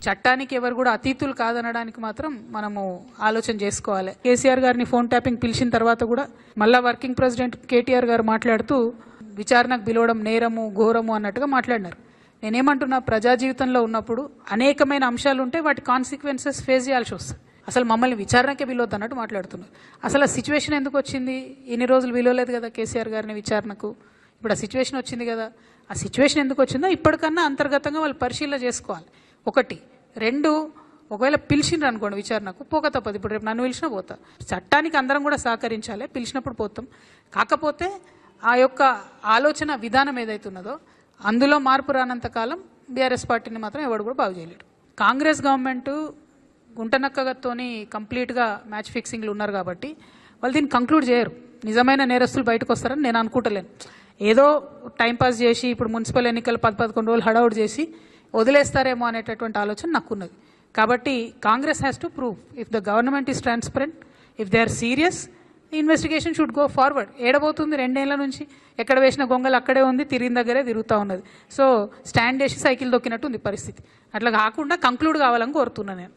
చట్టానికి ఎవరు కూడా అతీతులు కాదనడానికి మాత్రం మనము ఆలోచన చేసుకోవాలి. కేసీఆర్ గారిని ఫోన్ ట్యాపింగ్ పిలిచిన తర్వాత కూడా మళ్ళా వర్కింగ్ ప్రెసిడెంట్ కేటీఆర్ గారు మాట్లాడుతూ విచారణకు పిలవడం నేరము ఘోరము అన్నట్టుగా మాట్లాడినారు. నేనేమంటున్నా, ప్రజా జీవితంలో ఉన్నప్పుడు అనేకమైన అంశాలు ఉంటే వాటి కాన్సిక్వెన్సెస్ ఫేస్ చేయాల్సి వస్తుంది. అసలు మమ్మల్ని విచారణకే పిలవద్దు అన్నట్టు మాట్లాడుతున్నారు. అసలు ఆ సిచ్యువేషన్ ఎందుకు వచ్చింది? ఇన్ని రోజులు పిలవలేదు కదా కేసీఆర్ గారిని విచారణకు. ఇప్పుడు ఆ సిచ్యువేషన్ వచ్చింది కదా. ఆ సిచ్యువేషన్ ఎందుకు వచ్చిందో ఇప్పటికన్నా అంతర్గతంగా వాళ్ళు పరిశీలన చేసుకోవాలి. ఒకటి. రెండు, ఒకవేళ పిలిచిండ్రు అనుకోండి విచారణకు, పోక తప్పదు. ఇప్పుడు రేపు నన్ను పిలిచినా పోతా. చట్టానికి అందరం కూడా సహకరించాలి, పిలిచినప్పుడు పోతాం. కాకపోతే ఆ యొక్క ఆలోచన విధానం ఏదైతున్నదో అందులో మార్పు రానంత కాలం బీఆర్ఎస్ పార్టీని మాత్రం ఎవడు కూడా బాగు చేయలేడు. కాంగ్రెస్ గవర్నమెంట్ గుంటనక్కగతోని కంప్లీట్గా మ్యాచ్ ఫిక్సింగ్లు ఉన్నారు కాబట్టి వాళ్ళు దీన్ని కంక్లూడ్ చేయరు. నిజమైన నేరస్తులు బయటకు వస్తారని నేను అనుకుంటలేను. ఏదో టైంపాస్ చేసి ఇప్పుడు మున్సిపల్ ఎన్నికలు 10-11 రోజులు హడావుడ్ చేసి వదిలేస్తారేమో అనేటటువంటి ఆలోచన నాకున్నది. కాబట్టి Congress has to prove if the government is transparent, if they are serious, investigation should go forward. ఏడబోతుంది 2 ఏళ్ల నుంచి? ఎక్కడ వేసిన గొంగలు అక్కడే ఉంది, తిరిగిన దగ్గరే తిరుగుతూ ఉన్నది. సో స్టాండ్ చేసి సైకిల్ దొక్కినట్టు ఉంది పరిస్థితి. అట్లా కాకుండా కంక్లూడ్ కావాలని కోరుతున్నాను నేను.